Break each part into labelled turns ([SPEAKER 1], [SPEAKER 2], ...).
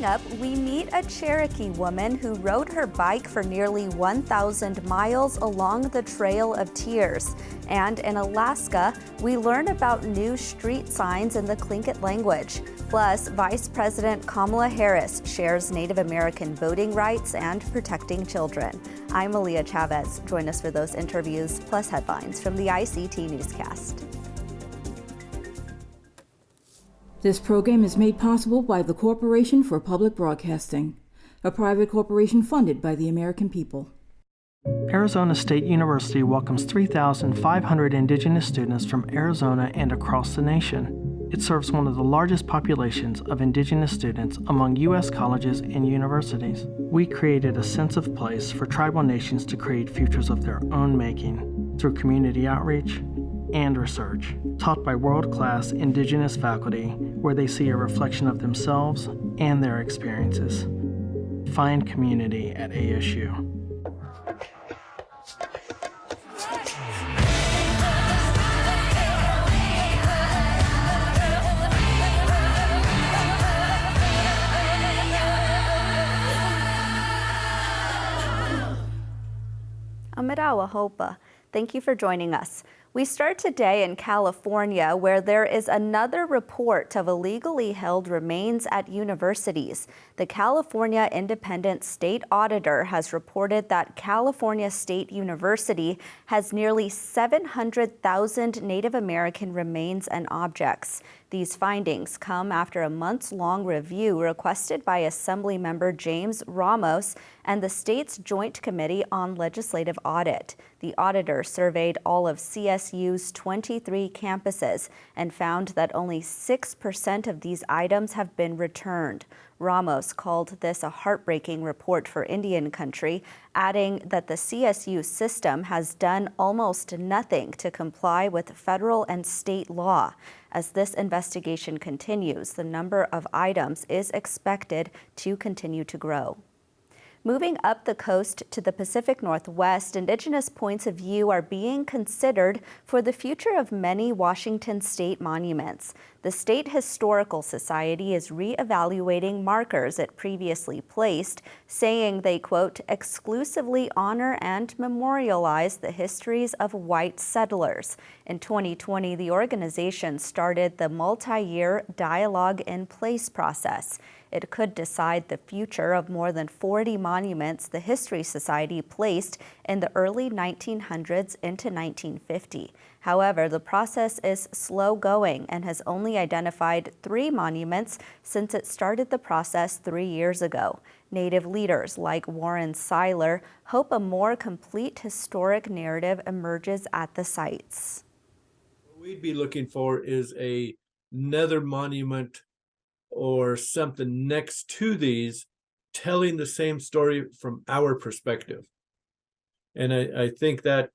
[SPEAKER 1] Coming up, we meet a Cherokee woman who rode her bike for nearly 1,000 miles along the Trail of Tears. And in Alaska, we learn about new street signs in the Tlingit language. Plus, Vice President Kamala Harris shares Native American voting rights and protecting children. I'm Malia Chavez. Join us for those interviews, plus headlines from the ICT Newscast.
[SPEAKER 2] This program is made possible by the Corporation for Public Broadcasting, a private corporation funded by the American people.
[SPEAKER 3] Arizona State University welcomes 3,500 Indigenous students from Arizona and across the nation. It serves one of the largest populations of Indigenous students among U.S. colleges and universities. We created a sense of place for tribal nations to create futures of their own making through community outreach and research, taught by world-class Indigenous faculty where they see a reflection of themselves and their experiences. Find community at ASU.
[SPEAKER 1] Amirawa Hopa, thank you for joining us. We start today in California, where there is another report of illegally held remains at universities. The California Independent State Auditor has reported that California State University has nearly 700,000 Native American remains and objects. These findings come after a months-long review requested by Assemblymember James Ramos and the state's Joint Committee on Legislative Audit. The auditor surveyed all of CSU's 23 campuses and found that only 6% of these items have been returned. Ramos called this a heartbreaking report for Indian country, adding that the CSU system has done almost nothing to comply with federal and state law. As this investigation continues, the number of items is expected to continue to grow. Moving up the coast to the Pacific Northwest, Indigenous points of view are being considered for the future of many Washington state monuments. The State Historical Society is reevaluating markers it previously placed, saying they, quote, exclusively honor and memorialize the histories of white settlers. In 2020, the organization started the multi-year Dialogue in Place process. It could decide the future of more than 40 monuments the History Society placed in the early 1900s into 1950. However, the process is slow going and has only identified 3 monuments since it started the process 3 years ago. Native leaders like Warren Seiler hope a more complete historic narrative emerges at the sites.
[SPEAKER 4] What we'd be looking for is another monument or something next to these telling the same story from our perspective. And I think that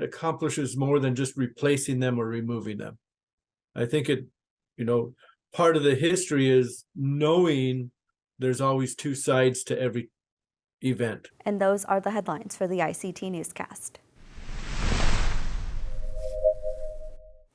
[SPEAKER 4] accomplishes more than just replacing them or removing them. I think part of the history is knowing there's always 2 sides to every event.
[SPEAKER 1] And those are the headlines for the ICT Newscast.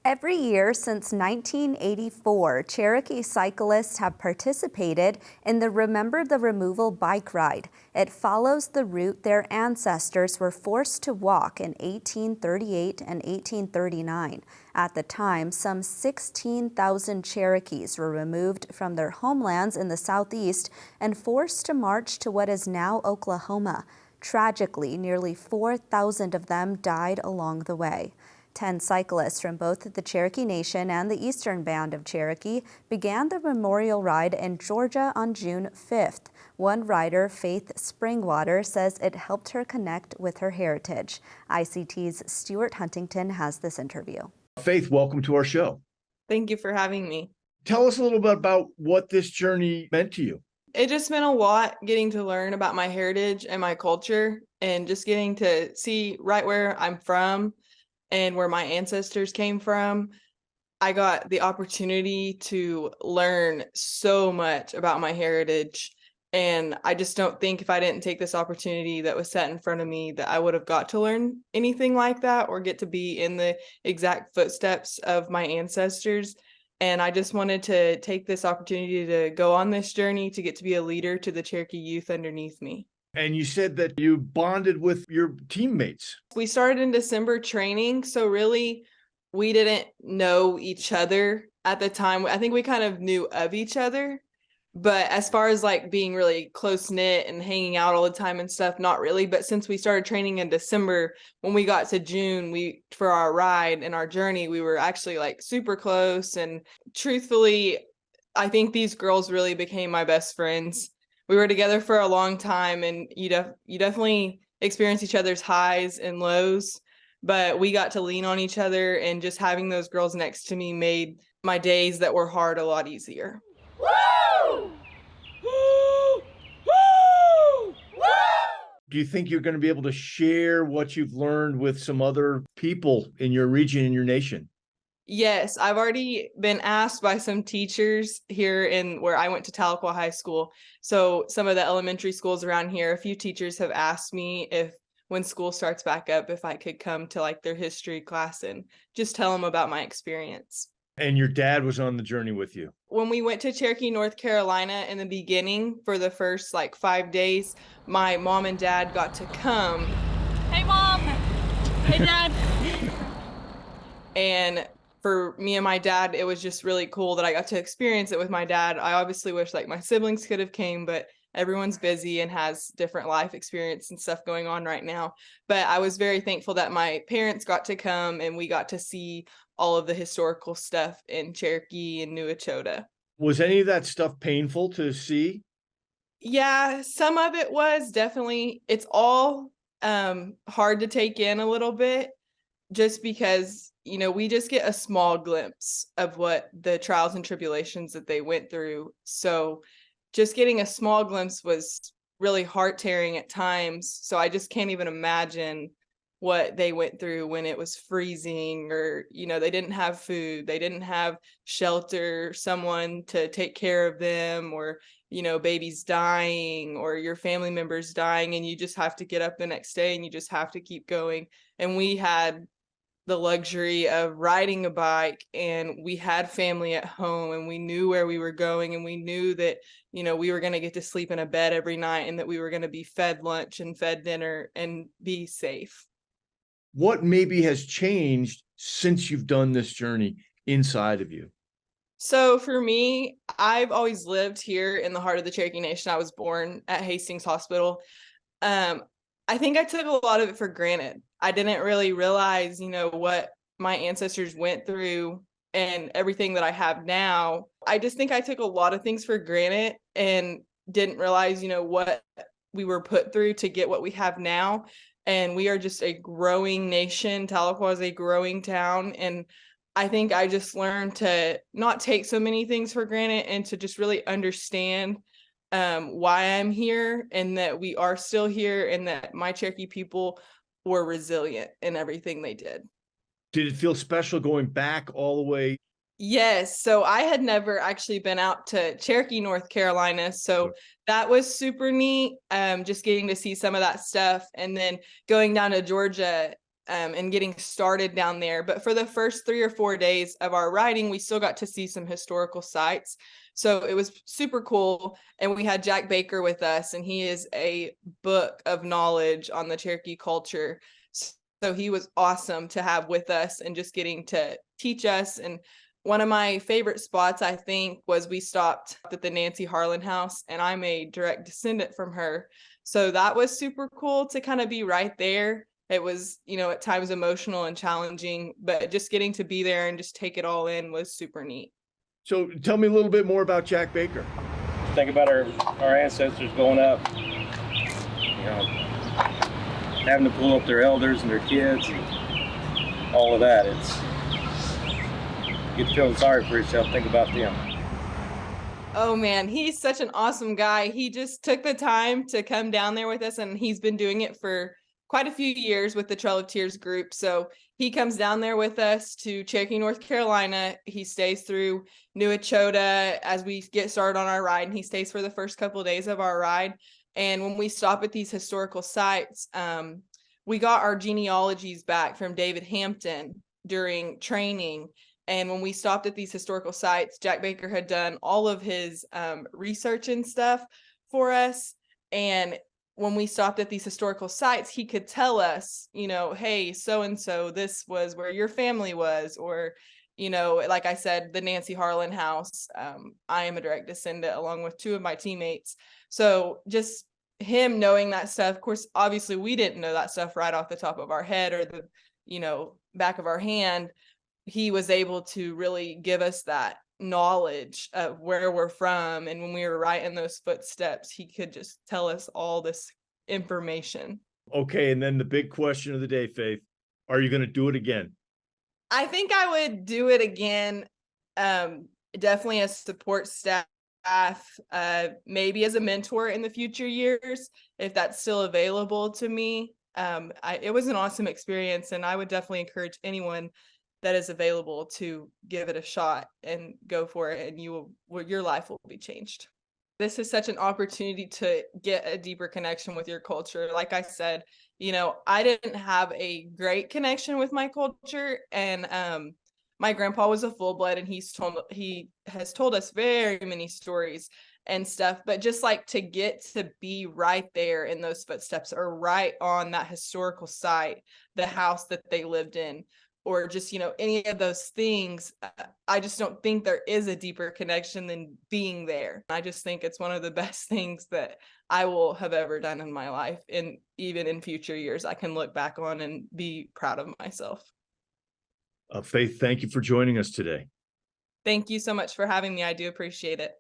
[SPEAKER 1] Every year since 1984, Cherokee cyclists have participated in the Remember the Removal bike ride. It follows the route their ancestors were forced to walk in 1838 and 1839. At the time, some 16,000 Cherokees were removed from their homelands in the southeast and forced to march to what is now Oklahoma. Tragically, nearly 4,000 of them died along the way. 10 cyclists from both the Cherokee Nation and the Eastern Band of Cherokee began the memorial ride in Georgia on June 5th. One rider, Faith Springwater, says it helped her connect with her heritage. ICT's Stuart Huntington has this interview.
[SPEAKER 5] Faith, welcome to our show.
[SPEAKER 6] Thank you for having me.
[SPEAKER 5] Tell us a little bit about what this journey meant to you.
[SPEAKER 6] It just meant a lot getting to learn about my heritage and my culture and just getting to see right where I'm from and where my ancestors came from. I got the opportunity to learn so much about my heritage, and I just don't think if I didn't take this opportunity that was set in front of me that I would have got to learn anything like that or get to be in the exact footsteps of my ancestors. And I just wanted to take this opportunity to go on this journey to get to be a leader to the Cherokee youth underneath me.
[SPEAKER 5] And you said that you bonded with your teammates.
[SPEAKER 6] We started in December training, so really we didn't know each other at the time. I think we kind of knew of each other, but as far as like being really close knit and hanging out all the time and stuff, not really. But since we started training in December, when we got to June, for our ride and our journey, we were actually like super close. And truthfully, I think these girls really became my best friends. We were together for a long time, and you definitely experience each other's highs and lows, but we got to lean on each other, and just having those girls next to me made my days that were hard a lot easier.
[SPEAKER 5] Do you think you're going to be able to share what you've learned with some other people in your region, in your nation?
[SPEAKER 6] Yes, I've already been asked by some teachers here in where I went to Tahlequah High School. So some of the elementary schools around here, a few teachers have asked me if when school starts back up, if I could come to like their history class and just tell them about my experience.
[SPEAKER 5] And your dad was on the journey with you.
[SPEAKER 6] When we went to Cherokee, North Carolina in the beginning for the first like 5 days, my mom and dad got to come.
[SPEAKER 7] Hey, Mom. Hey, Dad.
[SPEAKER 6] And for me and my dad, it was just really cool that I got to experience it with my dad. I obviously wish like my siblings could have came, but everyone's busy and has different life experience and stuff going on right now. But I was very thankful that my parents got to come and we got to see all of the historical stuff in Cherokee and New Echota.
[SPEAKER 5] Was any of that stuff painful to see?
[SPEAKER 6] Yeah, some of it was definitely. It's all hard to take in a little bit, just because, we just get a small glimpse of what the trials and tribulations that they went through. So just getting a small glimpse was really heart-tearing at times. So I just can't even imagine what they went through when it was freezing, or, they didn't have food, they didn't have shelter, someone to take care of them, or, babies dying, or your family members dying, and you just have to get up the next day and you just have to keep going. And we had the luxury of riding a bike, and we had family at home, and we knew where we were going, and we knew that, we were going to get to sleep in a bed every night, and that we were going to be fed lunch and fed dinner and be safe.
[SPEAKER 5] What maybe has changed since you've done this journey inside of you?
[SPEAKER 6] So for me, I've always lived here in the heart of the Cherokee Nation. I was born at Hastings Hospital. I think I took a lot of it for granted. I didn't really realize, what my ancestors went through and everything that I have now. I just think I took a lot of things for granted and didn't realize, what we were put through to get what we have now. And we are just a growing nation. Tahlequah is a growing town. And I think I just learned to not take so many things for granted and to just really understand why I'm here, and that we are still here, and that my Cherokee people were resilient in everything they did.
[SPEAKER 5] Did it feel special going back all the way?
[SPEAKER 6] Yes. So I had never actually been out to Cherokee, North Carolina. So that was super neat. Just getting to see some of that stuff, and then going down to Georgia and getting started down there. But for the first 3 or 4 days of our riding, we still got to see some historical sites. So it was super cool. And we had Jack Baker with us, and he is a book of knowledge on the Cherokee culture. So he was awesome to have with us and just getting to teach us. And one of my favorite spots, I think, was we stopped at the Nancy Harlan house, and I'm a direct descendant from her. So that was super cool to kind of be right there. It was, at times emotional and challenging, but just getting to be there and just take it all in was super neat.
[SPEAKER 5] So tell me a little bit more about Jack Baker.
[SPEAKER 8] Think about our ancestors going up, having to pull up their elders and their kids and all of that. You get feeling sorry for yourself. Think about them.
[SPEAKER 6] Oh man, he's such an awesome guy. He just took the time to come down there with us, and he's been doing it for quite a few years with the Trail of Tears group. So he comes down there with us to Cherokee, North Carolina. He stays through New Echota as we get started on our ride, and he stays for the first couple of days of our ride. And when we stop at these historical sites, we got our genealogies back from David Hampton during training. And when we stopped at these historical sites, Jack Baker had done all of his research and stuff for us. And when we stopped at these historical sites, he could tell us, hey, so-and-so, this was where your family was, or, like I said, the Nancy Harlan house. I am a direct descendant along with 2 of my teammates. So just him knowing that stuff, of course, obviously we didn't know that stuff right off the top of our head or the, back of our hand. He was able to really give us that knowledge of where we're from. And when we were right in those footsteps, he could just tell us all this information.
[SPEAKER 5] Okay. And then the big question of the day, Faith, are you going to do it again?
[SPEAKER 6] I think I would do it again. Definitely as support staff, maybe as a mentor in the future years, if that's still available to me. It was an awesome experience, and I would definitely encourage anyone that is available to give it a shot and go for it, and your life will be changed. This is such an opportunity to get a deeper connection with your culture. Like I said, I didn't have a great connection with my culture, and my grandpa was a full-blood, and he has told us very many stories and stuff, but just like to get to be right there in those footsteps or right on that historical site, the house that they lived in, or just, any of those things, I just don't think there is a deeper connection than being there. I just think it's one of the best things that I will have ever done in my life. And even in future years, I can look back on and be proud of myself.
[SPEAKER 5] Faith, thank you for joining us today.
[SPEAKER 6] Thank you so much for having me. I do appreciate it.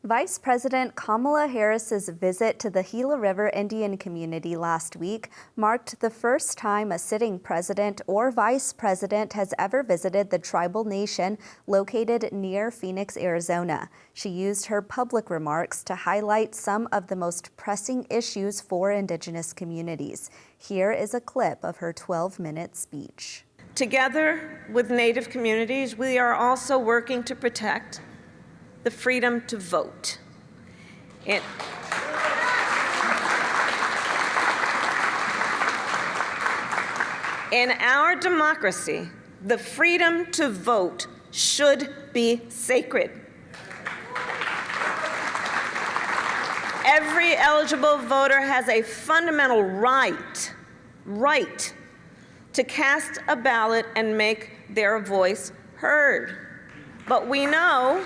[SPEAKER 1] Vice President Kamala Harris's visit to the Gila River Indian community last week marked the first time a sitting president or vice president has ever visited the tribal nation located near Phoenix, Arizona. She used her public remarks to highlight some of the most pressing issues for Indigenous communities. Here is a clip of her 12-minute speech.
[SPEAKER 9] Together with Native communities, we are also working to protect the freedom to vote. In our democracy, the freedom to vote should be sacred. Every eligible voter has a fundamental right to cast a ballot and make their voice heard. But we know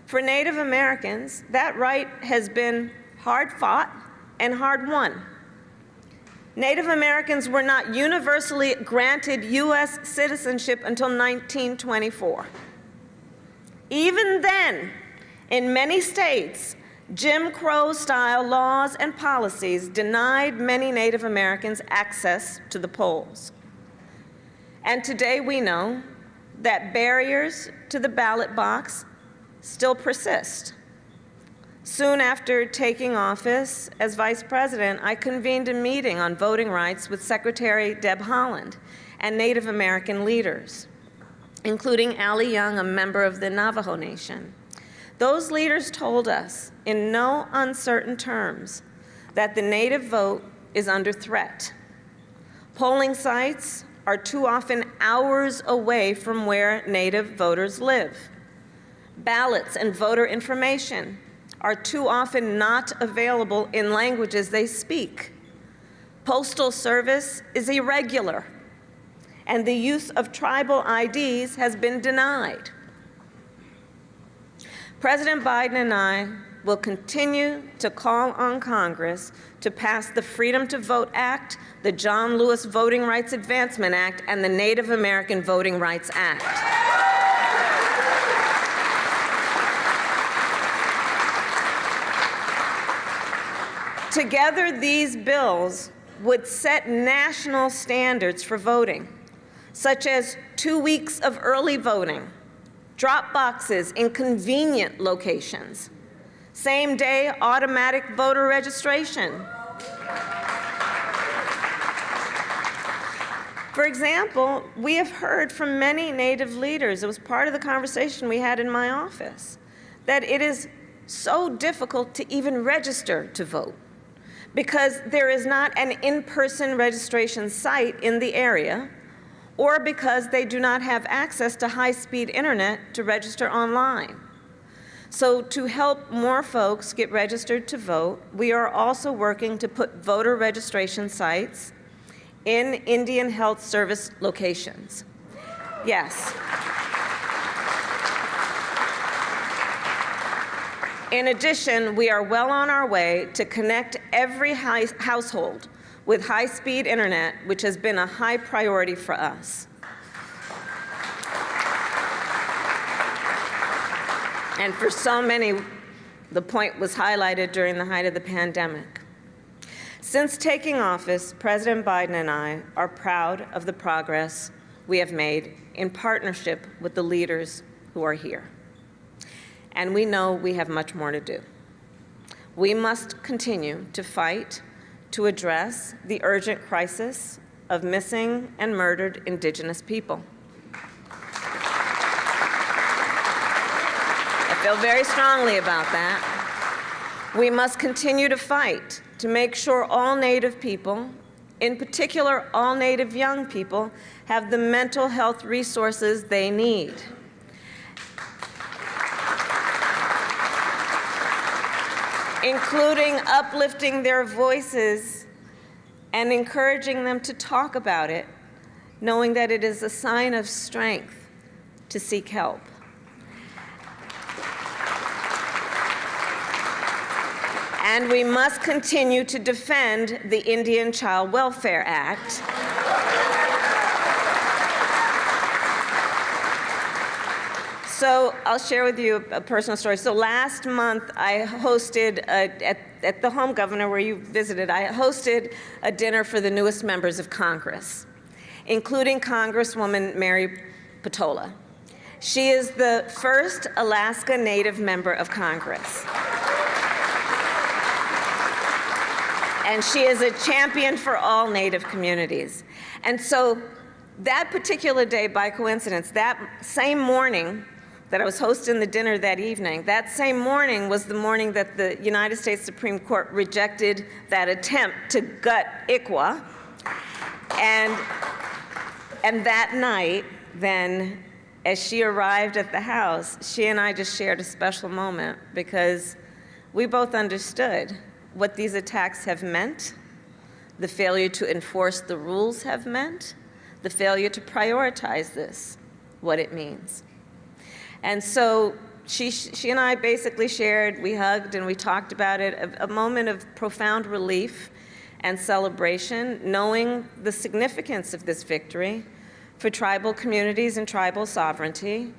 [SPEAKER 9] for Native Americans, that right has been hard fought and hard won. Native Americans were not universally granted U.S. citizenship until 1924. Even then, in many states, Jim Crow-style laws and policies denied many Native Americans access to the polls. And today we know that barriers to the ballot box still persist. Soon after taking office as Vice President, I convened a meeting on voting rights with Secretary Deb Haaland and Native American leaders, including Allie Young, a member of the Navajo Nation. Those leaders told us in no uncertain terms that the Native vote is under threat. Polling sites are too often hours away from where Native voters live. Ballots and voter information are too often not available in languages they speak. Postal service is irregular, and the use of tribal IDs has been denied. President Biden and I will continue to call on Congress to pass the Freedom to Vote Act, the John Lewis Voting Rights Advancement Act, and the Native American Voting Rights Act. Together, these bills would set national standards for voting, such as 2 weeks of early voting, drop boxes in convenient locations, same-day automatic voter registration. For example, we have heard from many Native leaders, it was part of the conversation we had in my office, that it is so difficult to even register to vote because there is not an in-person registration site in the area, or because they do not have access to high-speed internet to register online. So to help more folks get registered to vote, we are also working to put voter registration sites in Indian Health Service locations. Yes. In addition, we are well on our way to connect every household with high-speed internet, which has been a high priority for us. And for so many, the point was highlighted during the height of the pandemic. Since taking office, President Biden and I are proud of the progress we have made in partnership with the leaders who are here. And we know we have much more to do. We must continue to fight to address the urgent crisis of missing and murdered Indigenous people. I feel very strongly about that. We must continue to fight to make sure all Native people, in particular all Native young people, have the mental health resources they need. Including uplifting their voices and encouraging them to talk about it, knowing that it is a sign of strength to seek help. And we must continue to defend the Indian Child Welfare Act. So I'll share with you a personal story. So last month, I hosted, at the home governor where you visited, I hosted a dinner for the newest members of Congress, including Congresswoman Mary Patola. She is the first Alaska Native member of Congress. And she is a champion for all Native communities. And so that particular day, by coincidence, that same morning that I was hosting the dinner that evening, that same morning was the morning that the United States Supreme Court rejected that attempt to gut ICWA. And that night, then, as she arrived at the house, she and I just shared a special moment because we both understood what these attacks have meant, the failure to enforce the rules have meant, the failure to prioritize this, what it means. And so she and I basically shared, we hugged and we talked about it, a moment of profound relief and celebration, knowing the significance of this victory for tribal communities and tribal sovereignty,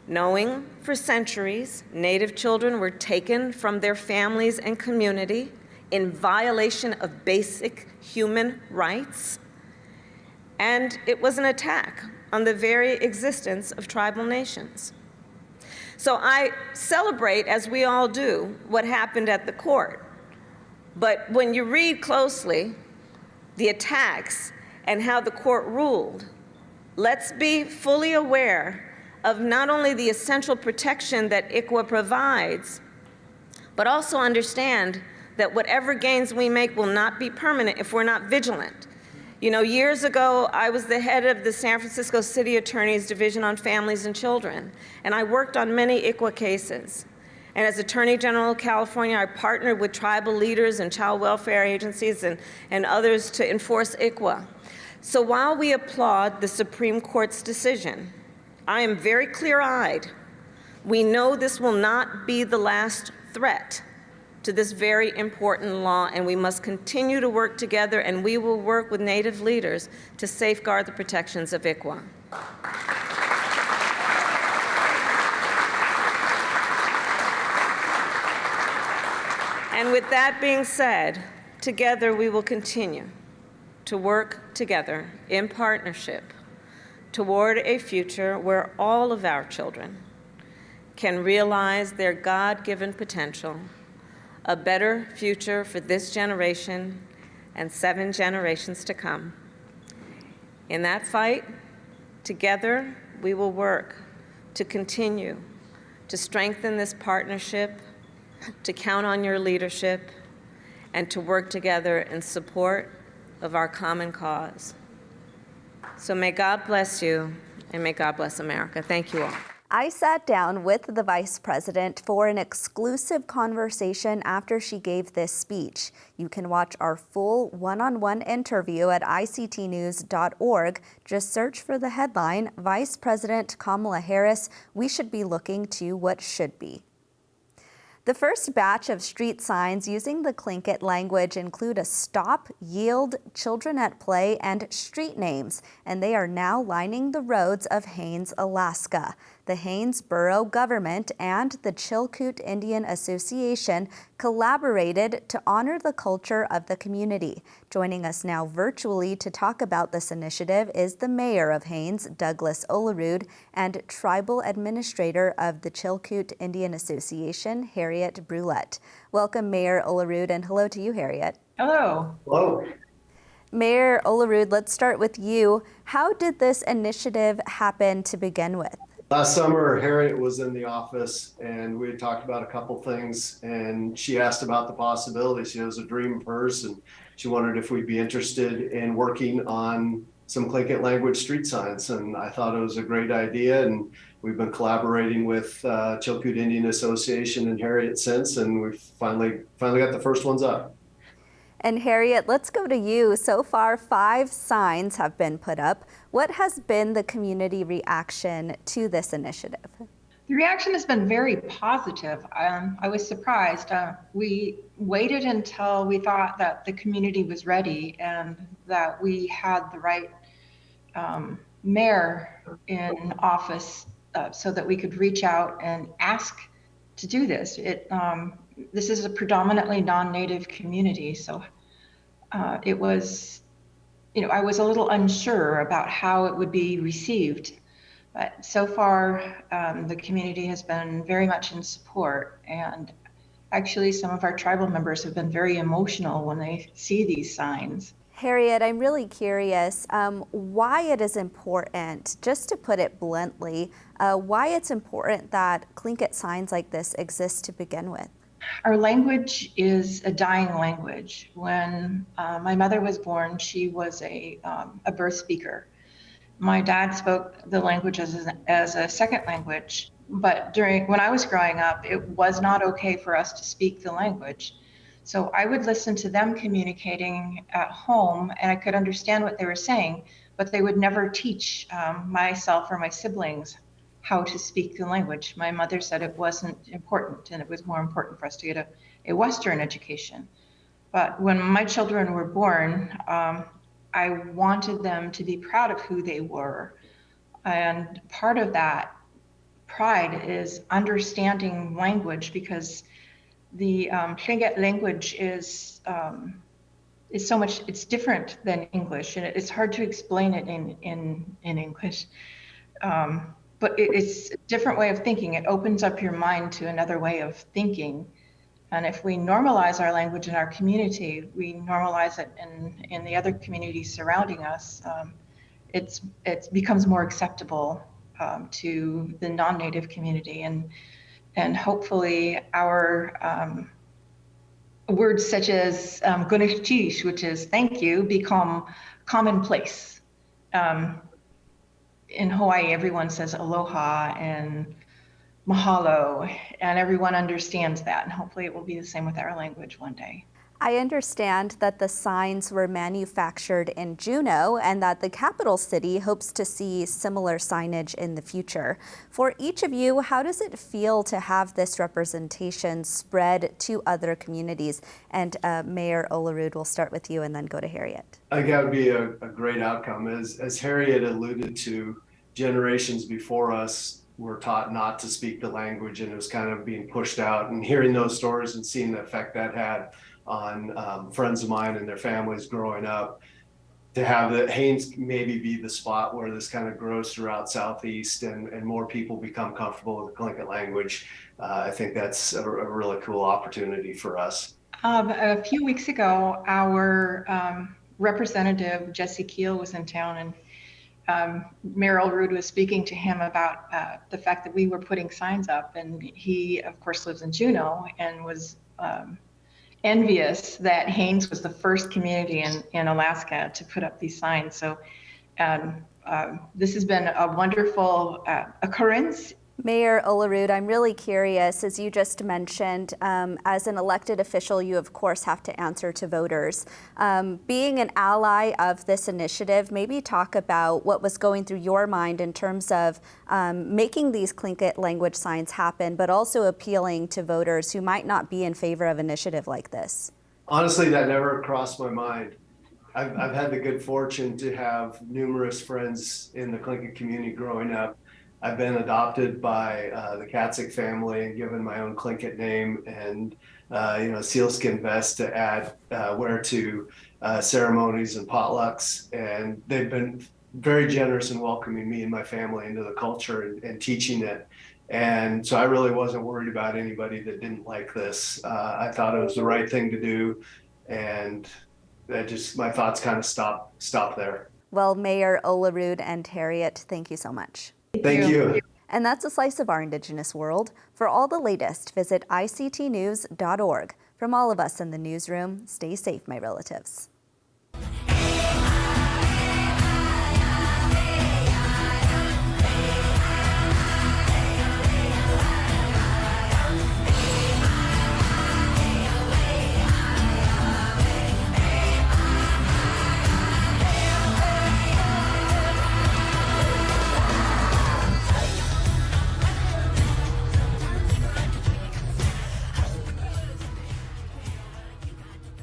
[SPEAKER 9] knowing for centuries Native children were taken from their families and community in violation of basic human rights, and it was an attack on the very existence of tribal nations. So I celebrate, as we all do, what happened at the court. But when you read closely the attacks and how the court ruled, let's be fully aware of not only the essential protection that ICWA provides, but also understand that whatever gains we make will not be permanent if we're not vigilant. You know, years ago, I was the head of the San Francisco City Attorney's Division on Families and Children, and I worked on many ICWA cases. And as Attorney General of California, I partnered with tribal leaders and child welfare agencies and others to enforce ICWA. So while we applaud the Supreme Court's decision, I am very clear-eyed. We know this will not be the last threat to this very important law, and we must continue to work together, and we will work with Native leaders to safeguard the protections of ICWA. And with that being said, together we will continue to work together in partnership toward a future where all of our children can realize their God-given potential, a better future for this generation and 7 generations to come. In that fight, together we will work to continue to strengthen this partnership, to count on your leadership, and to work together in support of our common cause. So may God bless you, and may God bless America. Thank you all.
[SPEAKER 1] I sat down with the Vice President for an exclusive conversation after she gave this speech. You can watch our full one-on-one interview at ictnews.org. Just search for the headline, Vice President Kamala Harris, we should be looking to what should be. The first batch of street signs using the Tlingit language include a stop, yield, children at play, and street names, and they are now lining the roads of Haines, Alaska. The Haines Borough government and the Cherokee Indian Association collaborated to honor the culture of the community. Joining us now virtually to talk about this initiative is the mayor of Haines, Douglas Olerud, and tribal administrator of the Cherokee Indian Association, Harriet Brulette. Welcome, Mayor Olerud, and hello to you, Harriet.
[SPEAKER 10] Hello.
[SPEAKER 5] Hello.
[SPEAKER 1] Mayor Olerud, let's start with you. How did this initiative happen to begin with?
[SPEAKER 11] Last summer, Harriet was in the office and we had talked about a couple things, and she asked about the possibilities. She has a dream of hers, and she wondered if we'd be interested in working on some Tlingit language street signs. And I thought it was a great idea, and we've been collaborating with Cherokee Indian Association and Harriet since, and we've finally got the first ones up.
[SPEAKER 1] And Harriet, let's go to you. So far, 5 signs have been put up. What has been the community reaction to this initiative?
[SPEAKER 10] The reaction has been very positive. I was surprised. We waited until we thought that the community was ready and that we had the right mayor in office so that we could reach out and ask to do this. This is a predominantly non-native community, so it was, I was a little unsure about how it would be received, but so far the community has been very much in support, and actually some of our tribal members have been very emotional when they see these signs.
[SPEAKER 1] Harriet, I'm really curious why it is important, just to put it bluntly, why it's important that Tlingit signs like this exist to begin with.
[SPEAKER 10] Our language is a dying language. When my mother was born, she was a birth speaker. My dad spoke the language as a second language, but when I was growing up, it was not okay for us to speak the language. So I would listen to them communicating at home, and I could understand what they were saying, but they would never teach myself or my siblings how to speak the language. My mother said it wasn't important, and it was more important for us to get a Western education. But when my children were born, I wanted them to be proud of who they were. And part of that pride is understanding language, because the Tlingit language is so much, it's different than English, and it's hard to explain it in English. But it's a different way of thinking. It opens up your mind to another way of thinking. And if we normalize our language in our community, we normalize it in the other communities surrounding us, it becomes more acceptable to the non-native community. And hopefully our words such as gunishchish, which is thank you, become commonplace. In Hawaii, everyone says aloha and mahalo, and everyone understands that. And hopefully it will be the same with our language one day.
[SPEAKER 1] I understand that the signs were manufactured in Juneau and that the capital city hopes to see similar signage in the future. For each of you, how does it feel to have this representation spread to other communities? And Mayor Olerud, we'll start with you and then go to Harriet.
[SPEAKER 11] I think that would be a great outcome. As Harriet alluded to, generations before us were taught not to speak the language, and it was kind of being pushed out. And hearing those stories and seeing the effect that had on friends of mine and their families growing up, to have the Haines maybe be the spot where this kind of grows throughout Southeast and more people become comfortable with the Tlingit language, I think that's a really cool opportunity for us.
[SPEAKER 10] A few weeks ago, our representative, Jesse Keel, was in town, and Mayor Olerud was speaking to him about the fact that we were putting signs up, and he, of course, lives in Juneau and was envious that Haines was the first community in Alaska to put up these signs. So And this has been a wonderful occurrence.
[SPEAKER 1] Mayor Olerud, I'm really curious, as you just mentioned, as an elected official, you of course have to answer to voters. Being an ally of this initiative, maybe talk about what was going through your mind in terms of making these Tlingit language signs happen, but also appealing to voters who might not be in favor of an initiative like this.
[SPEAKER 11] Honestly, that never crossed my mind. I've had the good fortune to have numerous friends in the Tlingit community growing up. I've been adopted by the Katzik family and given my own Tlingit name and sealskin vest to add wear to ceremonies and potlucks. And they've been very generous in welcoming me and my family into the culture and teaching it. And so I really wasn't worried about anybody that didn't like this. I thought it was the right thing to do. And my thoughts kind of stop there.
[SPEAKER 1] Well, Mayor Olerud and Harriet, thank you so much.
[SPEAKER 11] Thank you.
[SPEAKER 1] And that's a slice of our Indigenous world. For all the latest, visit ictnews.org. From all of us in the newsroom, stay safe, my relatives.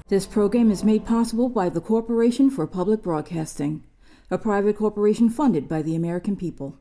[SPEAKER 2] This program is made possible by the Corporation for Public Broadcasting, a private corporation funded by the American people.